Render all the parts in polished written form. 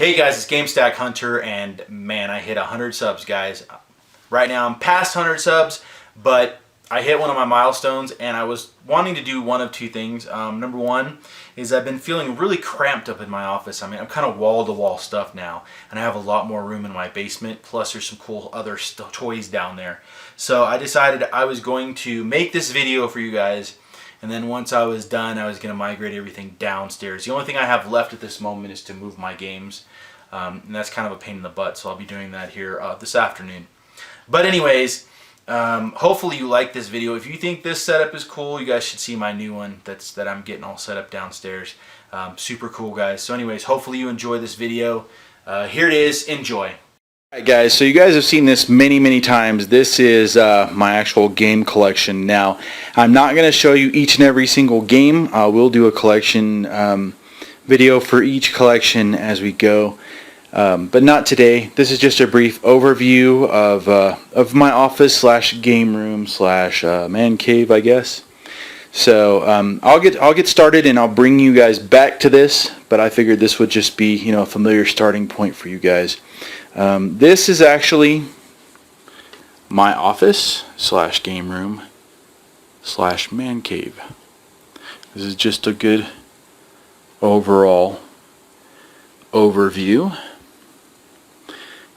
Hey guys, it's GameStack Hunter, and man, I hit 100 subs, guys. Right now I'm past 100 subs, but I hit one of my milestones, and I was wanting to do one of two things. Number one is I've been feeling really cramped up in my office. I mean, I'm kind of wall-to-wall stuff now, and I have a lot more room in my basement, plus there's some cool other toys down there. So I decided I was going to make this video for you guys, and then once I was done, I was going to migrate everything downstairs. The only thing I have left at this moment is to move my games, and that's kind of a pain in the butt, so I'll be doing that here this afternoon. But anyways, hopefully you like this video. If you think this setup is cool, you guys should see my new one that I'm getting all set up downstairs. Super cool, guys. So anyways, hopefully you enjoy this video. Here it is. Enjoy. Alright guys, so you guys have seen this many times. This is my actual game collection. Now, I'm not going to show you each and every single game. We'll do a collection video for each collection as we go. But not today. This is just a brief overview of my office slash game room slash man cave, I guess. So I'll get started and I'll bring you guys back to this. But I figured this would just be a familiar starting point for you guys. This is actually my office slash game room slash man cave. This is just a good overall overview.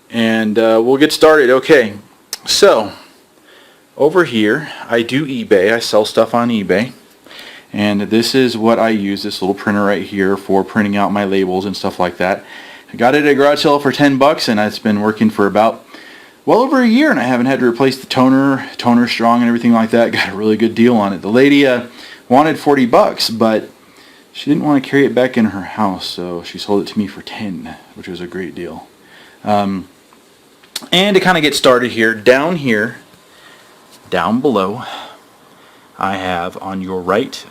And we'll get started. Okay, so over here I do eBay. I sell stuff on eBay, and this is what I use, this little printer right here, for printing out my labels and stuff like that. I got it at a garage sale for 10 bucks, and it's been working for about well over a year, and I haven't had to replace the toner strong and everything like that. Got a really good deal on it. The lady wanted 40 bucks, but she didn't want to carry it back in her house, so she sold it to me for 10, which was a great deal. And to kind of get started here, down below, I have on your right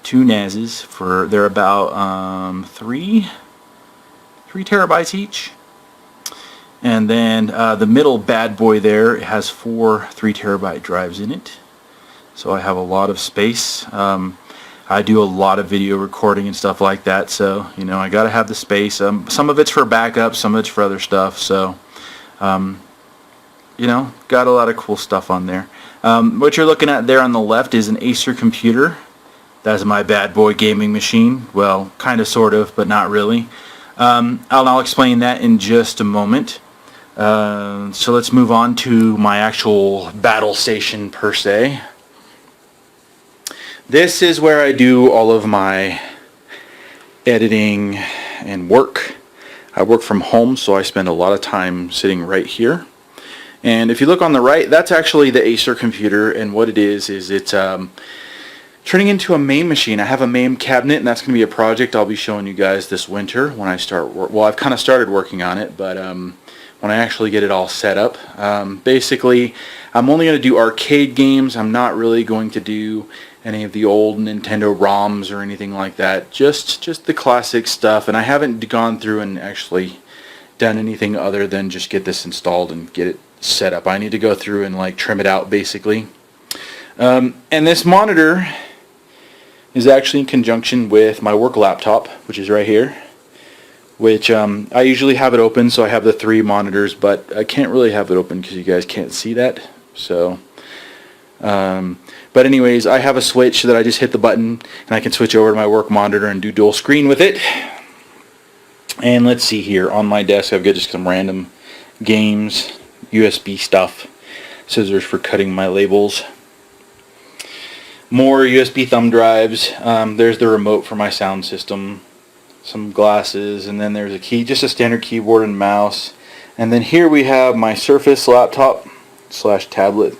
two NASs they're about 3 terabytes each, and then the middle bad boy there has 4 3-terabyte drives in it, so I have a lot of space. I do a lot of video recording and stuff like that, so I gotta have the space. Some of it's for backup, some of it's for other stuff, so got a lot of cool stuff on there. What you're looking at there on the left is an Acer computer. That's my bad boy gaming machine. Well, kind of, sort of, but not really. I'll explain that in just a moment. So let's move on to my actual battle station per se. This is where I do all of my editing and work. I work from home, so I spend a lot of time sitting right here. And if you look on the right, that's actually the Acer computer, and what it is it's turning into a MAME machine. I have a MAME cabinet, and that's going to be a project I'll be showing you guys this winter when I start well, I've kind of started working on it, but when I actually get it all set up. Basically, I'm only going to do arcade games. I'm not really going to do any of the old Nintendo ROMs or anything like that. Just the classic stuff, and I haven't gone through and actually done anything other than just get this installed and get it set up. I need to go through and trim it out, basically. And this monitor is actually in conjunction with my work laptop, which is right here, which I usually have it open, so I have the 3 monitors, but I can't really have it open because you guys can't see that. So but anyways, I have a switch that I just hit the button and I can switch over to my work monitor and do dual screen with it. And let's see here, on my desk I've got just some random games, USB stuff, scissors for cutting my labels, more USB thumb drives, there's the remote for my sound system, some glasses, and then there's a key, just a standard keyboard and mouse. And then here we have my Surface laptop slash tablet,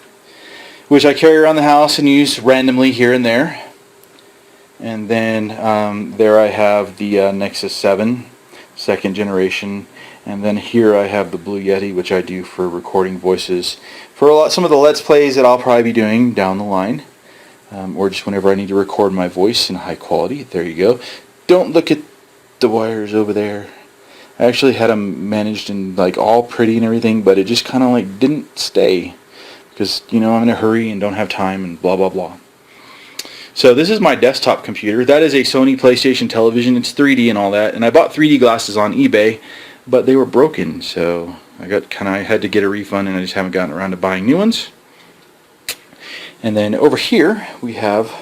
which I carry around the house and use randomly here and there. And then there I have the Nexus 7 2nd generation, and then here I have the Blue Yeti, which I do for recording voices for some of the Let's Plays that I'll probably be doing down the line, or just whenever I need to record my voice in high quality. There you go. Don't look at the wires over there. I actually had them managed and all pretty and everything, but it just kind of didn't stay because I'm in a hurry and don't have time and blah blah blah. So this is my desktop computer. That is a Sony PlayStation television. It's 3D and all that. And I bought 3D glasses on eBay, but they were broken. So I had to get a refund, and I just haven't gotten around to buying new ones. And then over here we have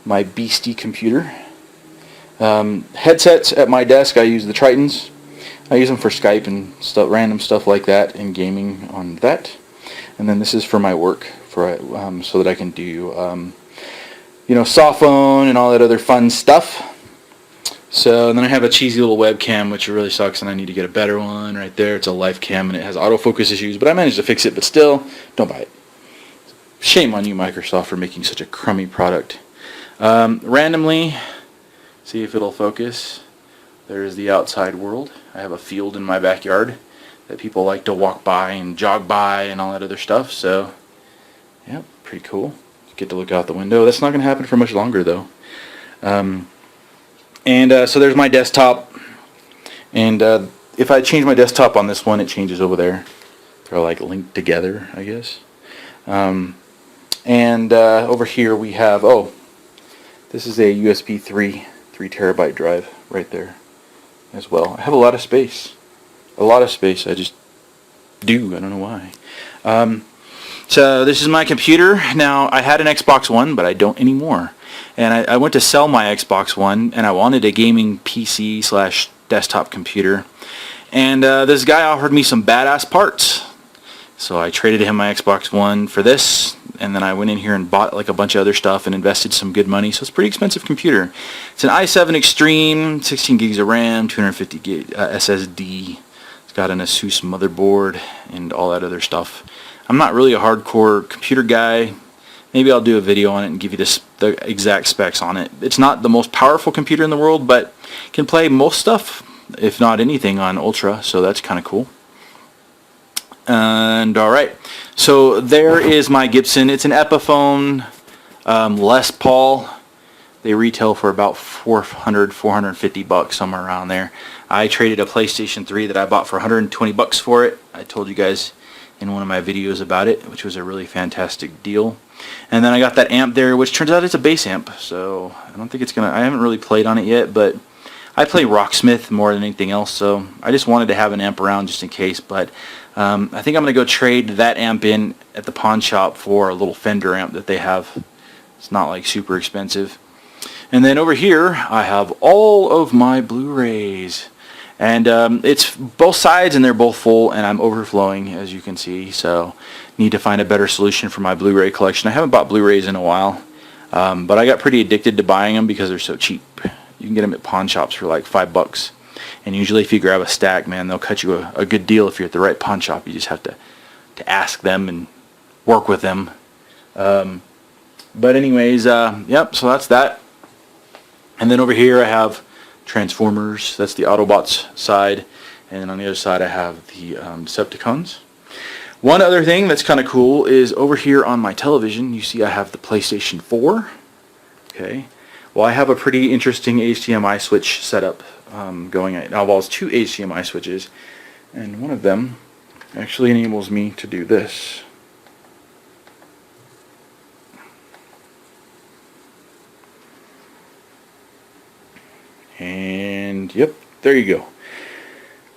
my beastie computer. Headsets at my desk. I use the Tritons. I use them for Skype and stuff, random stuff like that, and gaming on that. And then this is for my work, so that I can do soft phone and all that other fun stuff. So, and then I have a cheesy little webcam, which really sucks, and I need to get a better one right there. It's a LifeCam, and it has autofocus issues, but I managed to fix it, but still, don't buy it. Shame on you, Microsoft, for making such a crummy product. Randomly, see if it'll focus. There's the outside world. I have a field in my backyard that people like to walk by and jog by and all that other stuff, so, yeah, pretty cool. Get to look out the window. That's not going to happen for much longer, though. So there's my desktop, and if I change my desktop on this one, it changes over there. They're like linked together, I guess. Over here we have, this is a USB 3 terabyte drive right there as well. I have a lot of space. I just do. I don't know why. So this is my computer. Now, I had an Xbox One, but I don't anymore. And I went to sell my Xbox One, and I wanted a gaming PC / desktop computer. And this guy offered me some badass parts. So I traded him my Xbox One for this, and then I went in here and bought like a bunch of other stuff and invested some good money. So it's a pretty expensive computer. It's an i7 Extreme, 16 gigs of RAM, 250 gig SSD. It's got an Asus motherboard and all that other stuff. I'm not really a hardcore computer guy. Maybe I'll do a video on it and give you the exact specs on it. It's not the most powerful computer in the world, but can play most stuff, if not anything, on Ultra, so that's kind of cool. And alright, so there is my Gibson. It's an Epiphone Les Paul. They retail for about $450, somewhere around there. I traded a PlayStation 3 that I bought for $120 for it. I told you guys in one of my videos about it, which was a really fantastic deal. And then I got that amp there, which turns out it's a bass amp, so I don't think it's gonna, I haven't really played on it yet, but I play Rocksmith more than anything else, so I just wanted to have an amp around just in case. But I think I'm gonna go trade that amp in at the pawn shop for a little Fender amp that they have. It's not like super expensive. And then over here I have all of my Blu-rays. And it's both sides, and they're both full, and I'm overflowing, as you can see, so need to find a better solution for my Blu-ray collection. I haven't bought Blu-rays in a while, but I got pretty addicted to buying them because they're so cheap. You can get them at pawn shops for like $5, and usually if you grab a stack, man, they'll cut you a good deal if you're at the right pawn shop. You just have to ask them and work with them. But anyways, yep, so that's that. And then over here I have Transformers. That's the Autobots side, and on the other side I have the Decepticons. One other thing that's kind of cool is over here on my television, you see I have the PlayStation 4. Okay, well, I have a pretty interesting HDMI switch setup going. Now, well, it's two HDMI switches, and one of them actually enables me to do this. And yep, there you go.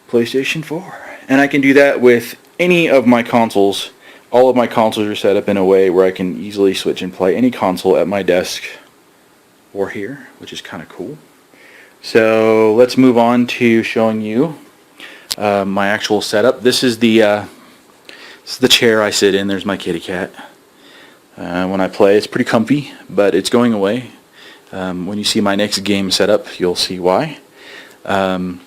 PlayStation 4. And I can do that with any of my consoles. All of my consoles are set up in a way where I can easily switch and play any console at my desk or here, which is kind of cool. So let's move on to showing you my actual setup. This is the chair I sit in. There's my kitty cat. When I play, it's pretty comfy, but it's going away. When you see my next game setup, you'll see why. And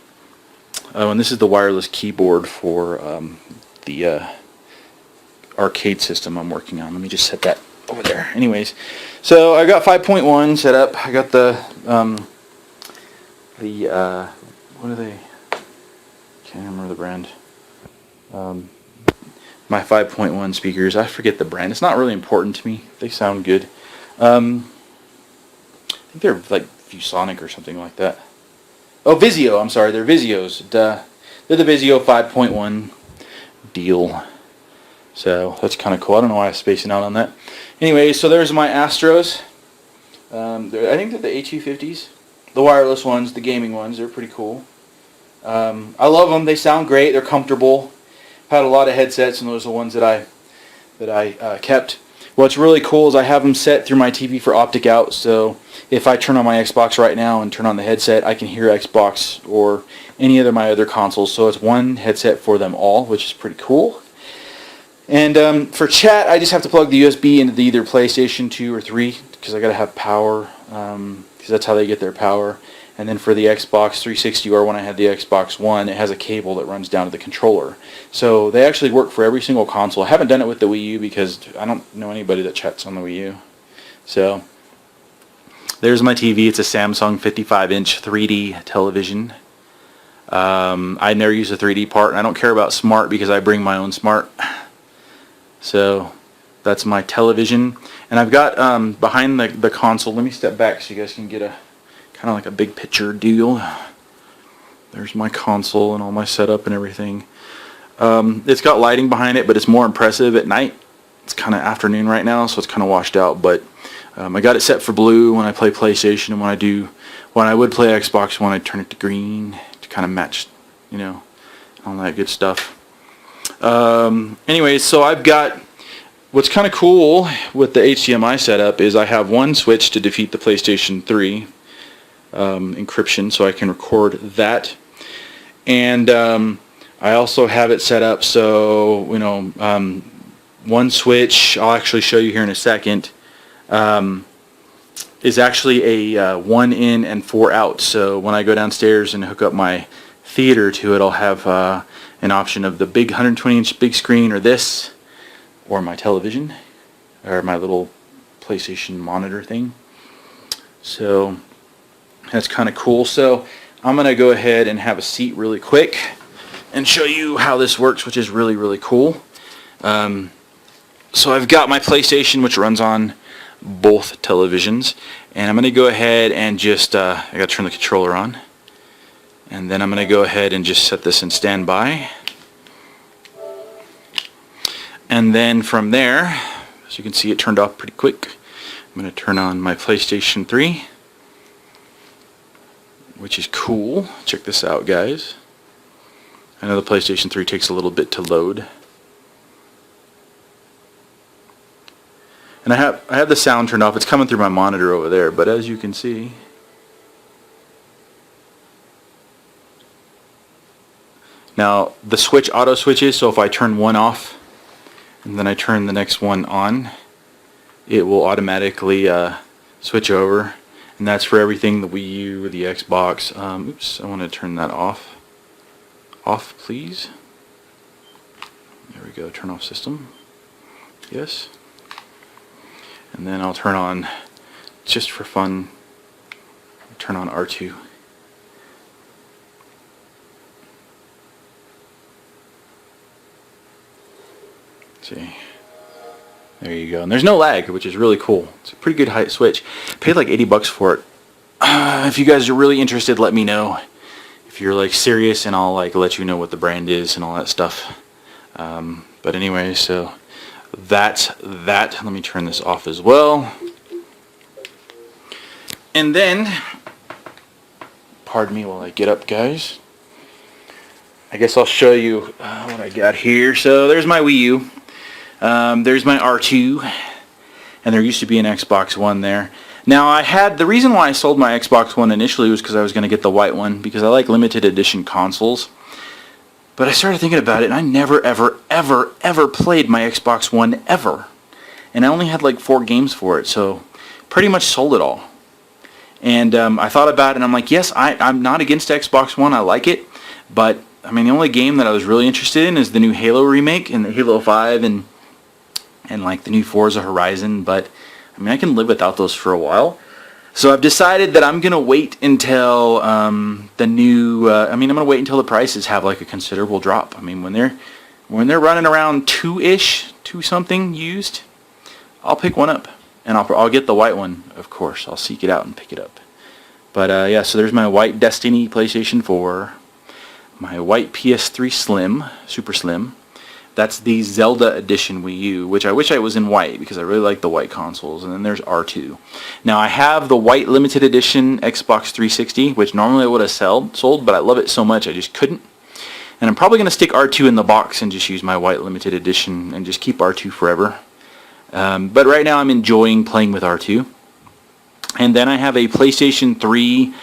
this is the wireless keyboard for the arcade system I'm working on. Let me just set that over there. Anyways, so I got 5.1 set up. I got the what are they? Can't remember the brand. My 5.1 speakers. I forget the brand. It's not really important to me. They sound good. I think they're like ViewSonic or something like that. Oh, Vizio. I'm sorry, they're Vizios. They're the Vizio 5.1 deal. So that's kind of cool. I don't know why I'm spacing out on that. Anyway, so there's my Astros. I think they're the A250s. The wireless ones, the gaming ones, they're pretty cool. I love them. They sound great. They're comfortable. I've had a lot of headsets, and those are the ones that I kept. What's really cool is I have them set through my TV for optic out, so if I turn on my Xbox right now and turn on the headset, I can hear Xbox or any of my other consoles. So it's one headset for them all, which is pretty cool. And for chat, I just have to plug the USB into the either PlayStation 2 or 3 because I gotta have power, because that's how they get their power. And then for the Xbox 360, or when I had the Xbox One, it has a cable that runs down to the controller. So they actually work for every single console. I haven't done it with the Wii U because I don't know anybody that chats on the Wii U. So there's my TV. It's a Samsung 55-inch 3D television. I never use the 3D part, and I don't care about smart because I bring my own smart. So that's my television. And I've got behind the console, let me step back so you guys can get a kind of like a big picture deal. There's my console and all my setup and everything. It's got lighting behind it, but it's more impressive at night. It's kind of afternoon right now, so it's kind of washed out. But I got it set for blue when I play PlayStation, and when I would play Xbox One, I'd turn it to green to kind of match, you know, all that good stuff. Anyways, so I've got, what's kind of cool with the HDMI setup is I have one switch to defeat the PlayStation 3 encryption, so I can record that. And I also have it set up so, you know, one switch, I'll actually show you here in a second, is actually a 1 in and 4 out. So when I go downstairs and hook up my theater to it, I'll have an option of the big 120-inch big screen, or this, or my television, or my little PlayStation monitor thing. So that's kind of cool. So I'm going to go ahead and have a seat really quick and show you how this works, which is really, really cool. So I've got my PlayStation, which runs on both televisions, and I'm going to go ahead and just, I got to turn the controller on, and then I'm going to go ahead and just set this in standby. And then from there, as you can see, it turned off pretty quick. I'm going to turn on my PlayStation 3, which is cool. Check this out, guys. I know the PlayStation 3 takes a little bit to load. And I have the sound turned off. It's coming through my monitor over there, but as you can see, now the switch auto switches, so if I turn one off and then I turn the next one on, it will automatically switch over. And that's for everything, the Wii U, the Xbox. Oops, I want to turn that off. Off, please. There we go, turn off system. Yes. And then I'll turn on, just for fun, turn on R2. See, there you go. And there's no lag, which is really cool. It's a pretty good height switch. Paid like $80 for it. If you guys are really interested, let me know. If you're like serious, and I'll like let you know what the brand is and all that stuff. But anyway, so that's that. Let me turn this off as well. And then, pardon me while I get up, guys. I guess I'll show you what I got here. So there's my Wii U. There's my R2. And there used to be an Xbox One there. Now the reason why I sold my Xbox One initially was because I was going to get the white one, because I like limited edition consoles. But I started thinking about it, and I never, ever, ever, ever played my Xbox One ever. And I only had like 4 games for it, so pretty much sold it all. And I thought about it, and I'm like, yes, I'm not against Xbox One. I like it. But, I mean, the only game that I was really interested in is the new Halo remake, and the Halo 5, and like the new Forza Horizon. But, I mean, I can live without those for a while. So I've decided that I'm going to wait until the new, I'm going to wait until the prices have like a considerable drop. I mean, when they're running around 2-ish, 2-something used, I'll pick one up. And I'll get the white one, of course. I'll seek it out and pick it up. But yeah, so there's my white Destiny PlayStation 4, my white PS3 Slim, Super Slim, That's the Zelda Edition Wii U, which I wish I was in white because I really like the white consoles. And then there's R2. Now I have the white limited edition Xbox 360, which normally I would have sold, but I love it so much I just couldn't. And I'm probably going to stick R2 in the box and just use my white limited edition and just keep R2 forever. But right now I'm enjoying playing with R2. And then I have a PlayStation 3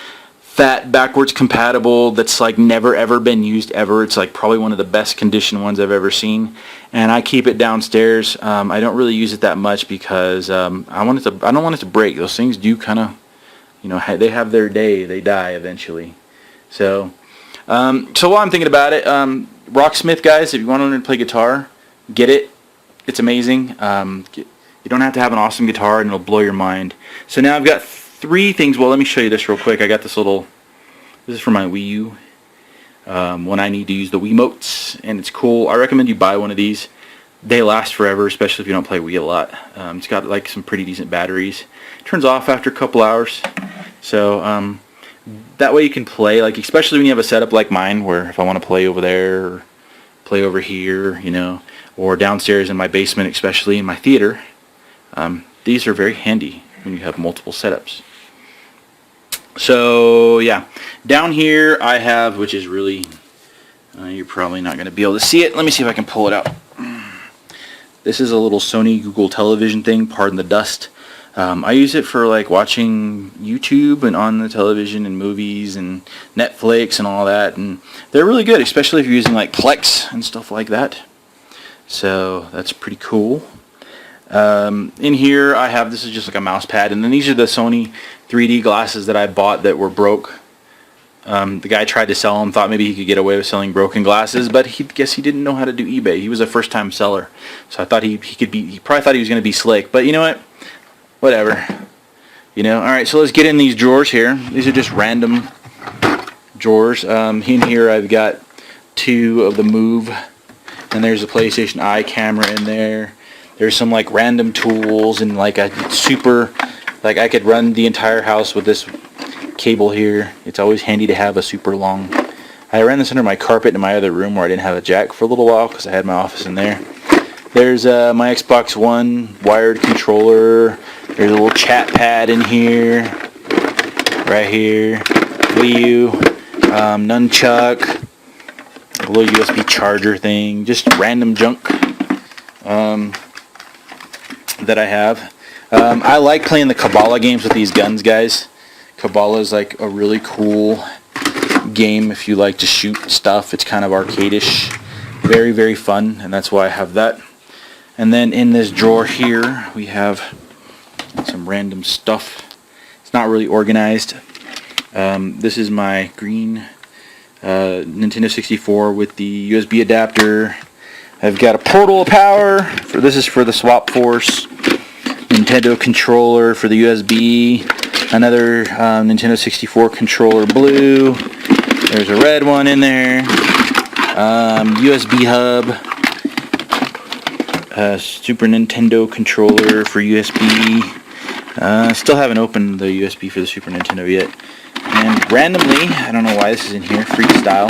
fat backwards compatible that's like never ever been used ever. It's like probably one of the best conditioned ones I've ever seen, and I keep it downstairs. I don't really use it that much because I don't want it to break. Those things do kind of, you know, they have their day. They die eventually. So while I'm thinking about it, Rocksmith guys, if you want to learn to play guitar, get it. It's amazing. You don't have to have an awesome guitar and it'll blow your mind. So now I've got 3 things. Well, let me show you this real quick. I got this is for my Wii U when I need to use the Wiimotes, and it's cool. I recommend you buy one of these. They last forever, especially if you don't play Wii a lot. It's got like some pretty decent batteries. It turns off after a couple hours, so that way you can play, like especially when you have a setup like mine, where if I want to play over there or play over here, you know, or downstairs in my basement, especially in my theater. These are very handy when you have multiple setups. So yeah, down here I have, which is really, you're probably not going to be able to see it. Let me see if I can pull it out. This is a little Sony Google television thing, pardon the dust. I use it for like watching YouTube and on the television and movies and Netflix and all that, and they're really good, especially if you're using like Plex and stuff like that. So that's pretty cool. In here I have, this is just like a mouse pad, and then these are the Sony 3D glasses that I bought that were broke. The guy tried to sell them, thought maybe he could get away with selling broken glasses, but he didn't know how to do eBay. He was a first time seller, so I thought he probably thought he was going to be slick, but you know what, whatever, you know. Alright, so let's get in these drawers here. These are just random drawers. In here I've got 2 of the Move, and there's a PlayStation Eye camera in there. There's some like random tools and like a super, like I could run the entire house with this cable here. It's always handy to have a super long. I ran this under my carpet in my other room where I didn't have a jack for a little while because I had my office in there. There's my Xbox One wired controller. There's a little chat pad in here, right here. Wii U, nunchuck, a little USB charger thing, just random junk. That I have. I like playing the Kabbalah games with these guns, guys. Kabbalah is like a really cool game if you like to shoot stuff. It's kind of arcade-ish. Very, very fun, and that's why I have that. And then in this drawer here, we have some random stuff. It's not really organized. This is my green Nintendo 64 with the USB adapter. I've got a portal of power. This is for the Swap Force. Nintendo controller for the USB. Another Nintendo 64 controller blue. There's a red one in there. USB hub. Super Nintendo controller for USB. Still haven't opened the USB for the Super Nintendo yet. And randomly, I don't know why this is in here, Freestyle.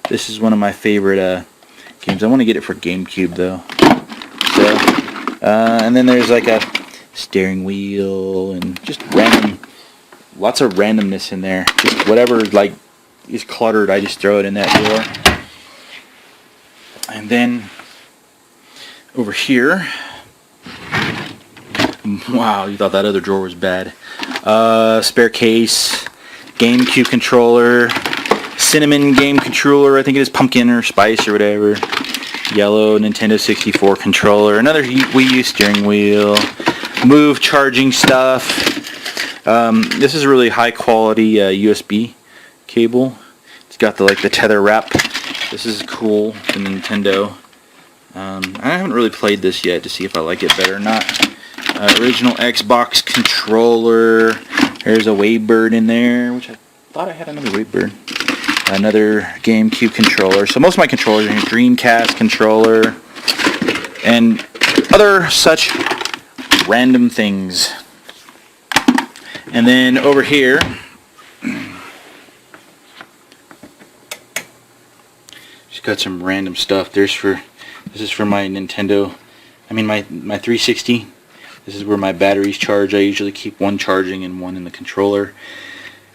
This is one of my favorite games. I want to get it for GameCube though. So, and then there's like a steering wheel and just random, lots of randomness in there. Just whatever like is cluttered, I just throw it in that drawer. And then over here, wow, you thought that other drawer was bad. Spare case, GameCube controller, cinnamon game controller, I think it is, pumpkin or spice or whatever. Yellow Nintendo 64 controller, another Wii U steering wheel, Move charging stuff. This is a really high quality USB cable. It's got the tether wrap. This is cool, the Nintendo. I haven't really played this yet to see if I like it better or not. Original Xbox controller. There's a Wavebird in there, which I thought I had another Wavebird. Another GameCube controller. So most of my controllers are here. Dreamcast controller. And other such random things. And then over here, just got some random stuff. There's for This is for my Nintendo, my 360. This is where my batteries charge. I usually keep one charging and one in the controller.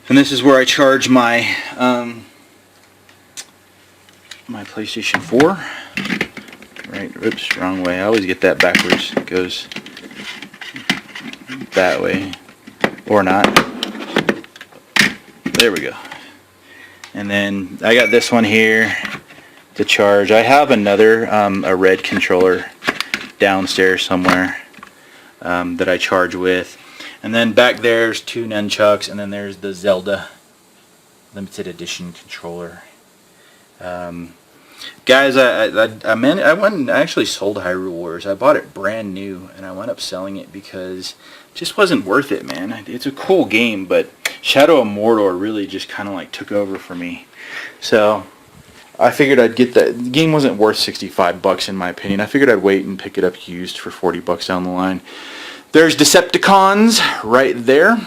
And this is where I charge my my PlayStation 4. Right, oops, wrong way. I always get that backwards. It goes that way, or not. There we go. And then I got this one here to charge. I have another, a red controller downstairs somewhere that I charge with. And then back there's 2 nunchucks, and then there's the Zelda limited edition controller. Guys, I went and actually sold Hyrule Warriors. I bought it brand new, and I wound up selling it because it just wasn't worth it, man. It's a cool game, but Shadow of Mordor really just kind of like took over for me. So I figured I'd get that. The game wasn't worth $65 in my opinion. I figured I'd wait and pick it up used for $40 down the line. There's Decepticons right there.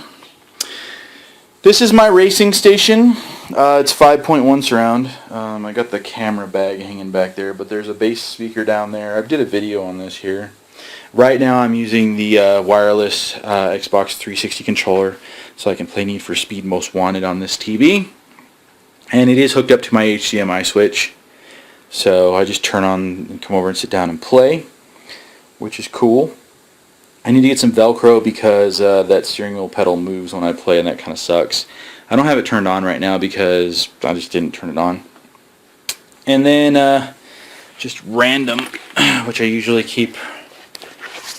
This is my racing station. It's 5.1 surround. I got the camera bag hanging back there, but there's a bass speaker down there. I did a video on this here. Right now I'm using the wireless Xbox 360 controller so I can play Need for Speed Most Wanted on this TV. And it is hooked up to my HDMI switch. So I just turn on and come over and sit down and play, which is cool. I need to get some Velcro because that steering wheel pedal moves when I play, and that kind of sucks. I don't have it turned on right now because I just didn't turn it on. And then just random, which I usually keep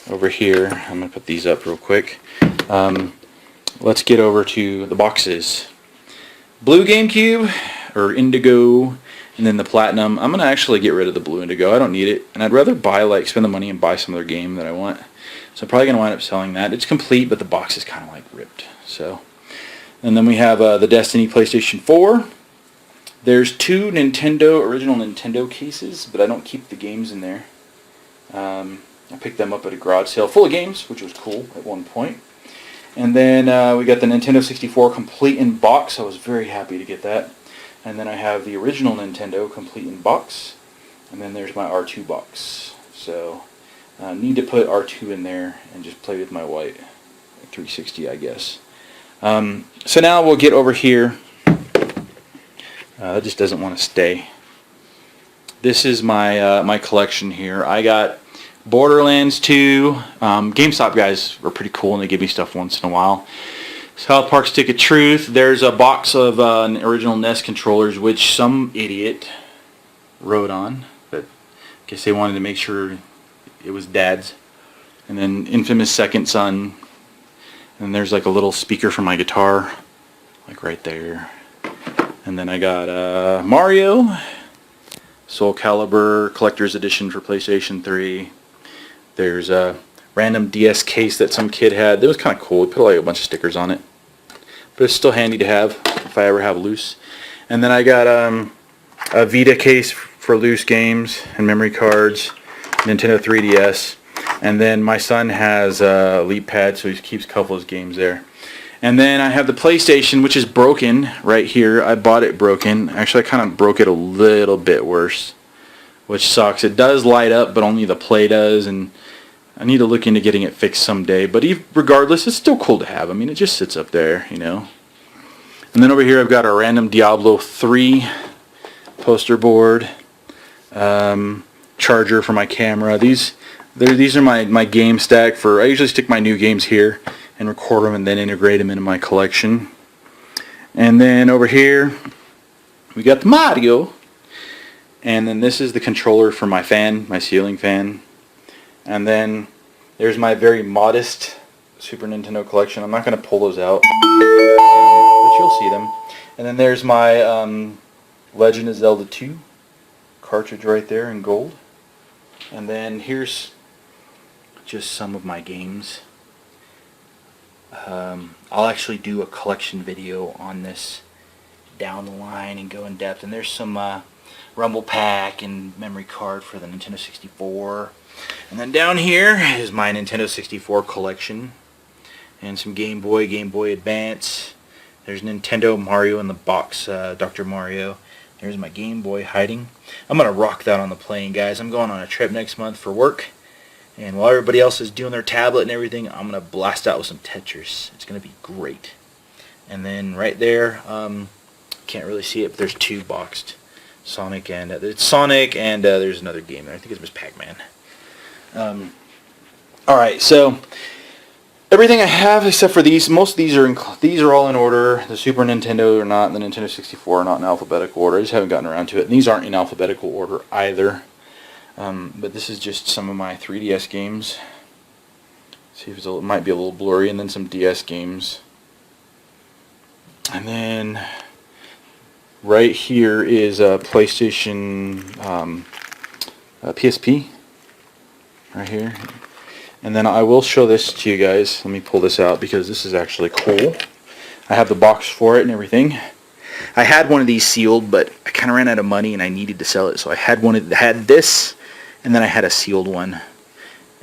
over here. I'm going to put these up real quick. Let's get over to the boxes. Blue GameCube, or Indigo, and then the Platinum. I'm going to actually get rid of the Blue Indigo. I don't need it. And I'd rather spend the money and buy some other game that I want. So I'm probably going to wind up selling that. It's complete, but the box is kind of like ripped. So, and then we have the Destiny PlayStation 4. There's 2 original Nintendo cases, but I don't keep the games in there. I picked them up at a garage sale full of games, which was cool at one point. And then we got the Nintendo 64 complete in box. I was very happy to get that. And then I have the original Nintendo complete in box. And then there's my R2 box. So need to put R2 in there and just play with my white 360, I guess. So now we'll get over here. It just doesn't want to stay. This is my my collection here. I got Borderlands 2. GameStop guys are pretty cool and they give me stuff once in a while. South Park Stick of Truth. There's a box of original NES controllers, which some idiot wrote on, but I guess they wanted to make sure it was Dad's. And then Infamous Second Son. And there's like a little speaker for my guitar, like right there. And then I got Mario, Soul Calibur Collector's Edition for PlayStation 3. There's a random DS case that some kid had. That was kind of cool. He put like a bunch of stickers on it. But it's still handy to have if I ever have loose. And then I got a Vita case for loose games and memory cards, Nintendo 3DS. And then my son has a Leap Pad, so he keeps a couple of his games there. And then I have the PlayStation, which is broken right here. I bought it broken. Actually, I kind of broke it a little bit worse, which sucks. It does light up, but only the play does, and I need to look into getting it fixed someday. But regardless, it's still cool to have. I mean, it just sits up there, you know. And then over here, I've got a random Diablo 3 poster board, charger for my camera. These are my game stack for. I usually stick my new games here and record them and then integrate them into my collection. And then over here we got the Mario, and then this is the controller for my fan, my ceiling fan. And then there's my very modest Super Nintendo collection. I'm not going to pull those out, but you'll see them. And then there's my Legend of Zelda 2 cartridge right there in gold. And then here's just some of my games. I'll actually do a collection video on this down the line and go in depth. And there's some Rumble Pack and memory card for the Nintendo 64. And then down here is my Nintendo 64 collection. And some Game Boy Advance. There's Nintendo Mario in the box, Dr. Mario. There's my Game Boy hiding. I'm going to rock that on the plane, guys. I'm going on a trip next month for work. And while everybody else is doing their tablet and everything, I'm going to blast out with some Tetris. It's going to be great. And then right there, can't really see it, but there's two boxed. Sonic and there's another game there. I think it's Miss Pac-Man. Alright, so everything I have except for these, most of these are all in order. The Super Nintendo are not, and the Nintendo 64 are not in alphabetical order. I just haven't gotten around to it. And these aren't in alphabetical order either. But this is just some of my 3DS games. See if it might be a little blurry, and then some DS games. And then right here is a PlayStation PSP. Right here. And then I will show this to you guys. Let me pull this out because this is actually cool. I have the box for it and everything. I had one of these sealed, but I kind of ran out of money and I needed to sell it. So I had this, and then I had a sealed one.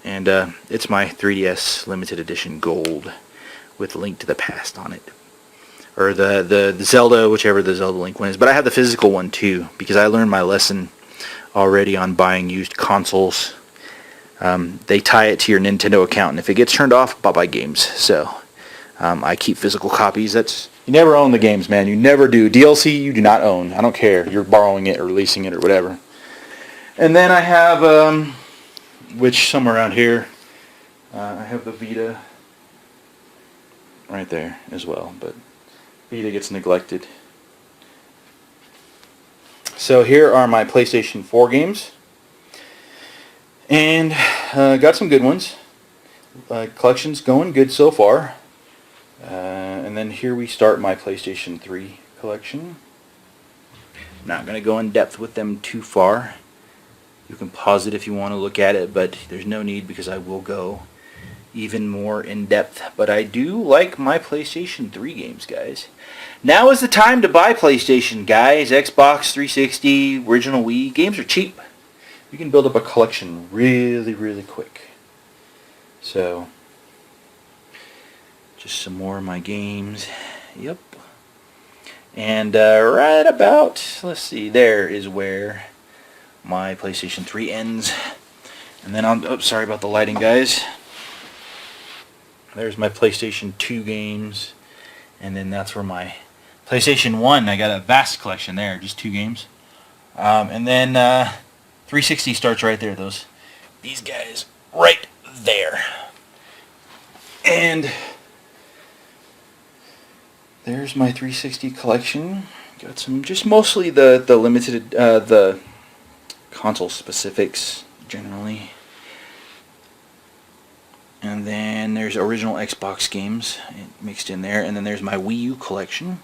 And it's my 3DS limited edition gold with Link to the Past on it. Or the Zelda, whichever the Zelda Link one is. But I have the physical one too, because I learned my lesson already on buying used consoles. They tie it to your Nintendo account, and if it gets turned off, bye-bye games. So I keep physical copies. You never own the games, man. You never do. DLC you do not own. I don't care. You're borrowing it or leasing it or whatever. And then I have, which somewhere around here, I have the Vita right there as well. But Vita gets neglected. So here are my PlayStation 4 games. And got some good ones. Collection's going good so far. And then here we start my PlayStation 3 collection. I'm not going to go in depth with them too far. You can pause it if you want to look at it, but there's no need because I will go even more in depth. But I do like my PlayStation 3 games, guys. Now is the time to buy PlayStation, guys. Xbox 360, original Wii. Games are cheap. You can build up a collection really, really quick. So, just some more of my games. Yep. And right about, let's see, there is where my PlayStation 3 ends. And then sorry about the lighting, guys. There's my PlayStation 2 games. And then that's where my PlayStation 1, I got a vast collection there, just 2 games. And then 360 starts right there, these guys right there. And there's my 360 collection. Got some, just mostly the limited, the console specifics generally. And then there's original Xbox games mixed in there. And then there's my Wii U collection.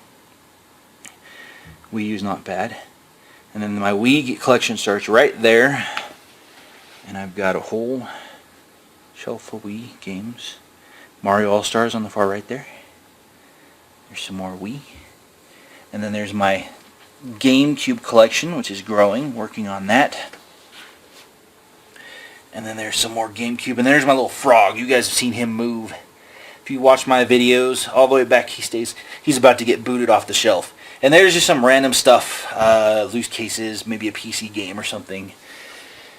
Wii U's not bad. And then my Wii collection starts right there. And I've got a whole shelf of Wii games. Mario All-Stars on the far right there. There's some more Wii. And then there's my GameCube collection, which is growing, working on that. And then there's some more GameCube. And there's my little frog. You guys have seen him move. If you watch my videos, all the way back he's about to get booted off the shelf. And there's just some random stuff, loose cases, maybe a PC game or something.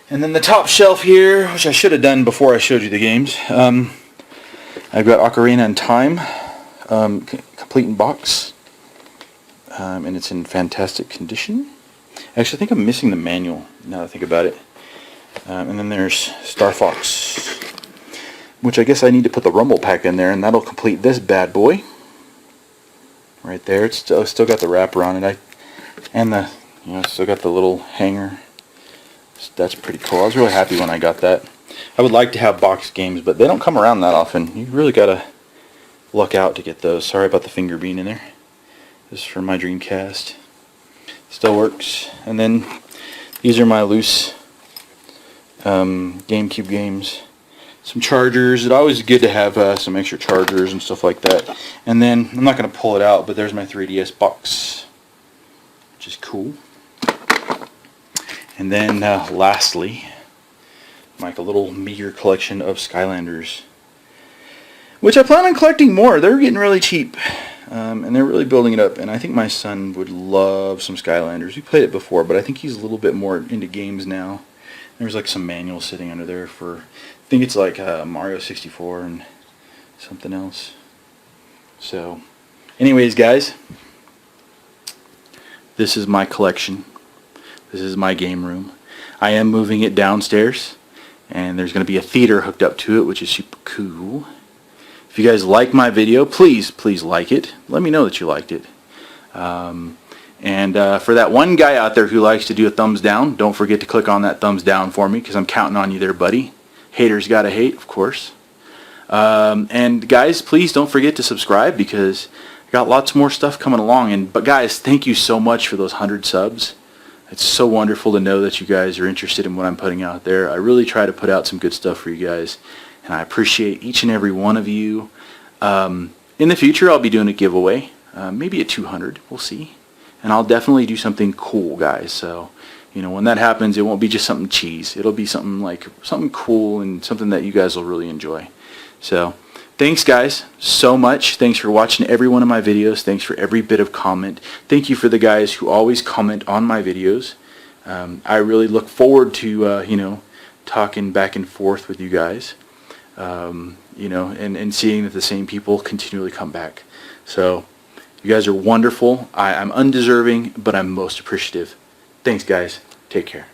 And then the top shelf here, which I should have done before I showed you the games. I've got Ocarina in Time, complete in box. And it's in fantastic condition. Actually, I think I'm missing the manual, now that I think about it. And then there's Star Fox, which I guess I need to put the Rumble Pack in there, and that'll complete this bad boy. Right there, it's still got the wrapper on it. Still got the little hanger. That's pretty cool. I was really happy when I got that. I would like to have boxed games, but they don't come around that often. You really gotta luck out to get those. Sorry about the finger being in there. This is from my Dreamcast. Still works. And then these are my loose GameCube games. Some chargers. It's always good to have some extra chargers and stuff like that. And then, I'm not going to pull it out, but there's my 3DS box, which is cool. And then, lastly, like a little meager collection of Skylanders, which I plan on collecting more. They're getting really cheap. and they're really building it up. And I think my son would love some Skylanders. We played it before, but I think he's a little bit more into games now. There's like some manuals sitting under there for, I think it's like Mario 64 and something else. So, anyways, guys, this is my collection. This is my game room. I am moving it downstairs, and there's going to be a theater hooked up to it, which is super cool. If you guys like my video, please like it. Let me know that you liked it. And for that one guy out there who likes to do a thumbs down, don't forget to click on that thumbs down for me, because I'm counting on you there, buddy. Haters gotta hate, of course. And guys, please don't forget to subscribe, because I got lots more stuff coming along. But guys, thank you so much for those 100 subs. It's so wonderful to know that you guys are interested in what I'm putting out there. I really try to put out some good stuff for you guys, and I appreciate each and every one of you. In the future, I'll be doing a giveaway, maybe at 200. We'll see. And I'll definitely do something cool, guys. So, you know, when that happens, it won't be just something cheese. It'll be something cool and something that you guys will really enjoy. So, thanks, guys, so much. Thanks for watching every one of my videos. Thanks for every bit of comment. Thank you for the guys who always comment on my videos. I really look forward to, you know, talking back and forth with you guys. You know, and seeing that the same people continually come back. So, you guys are wonderful. I'm undeserving, but I'm most appreciative. Thanks, guys. Take care.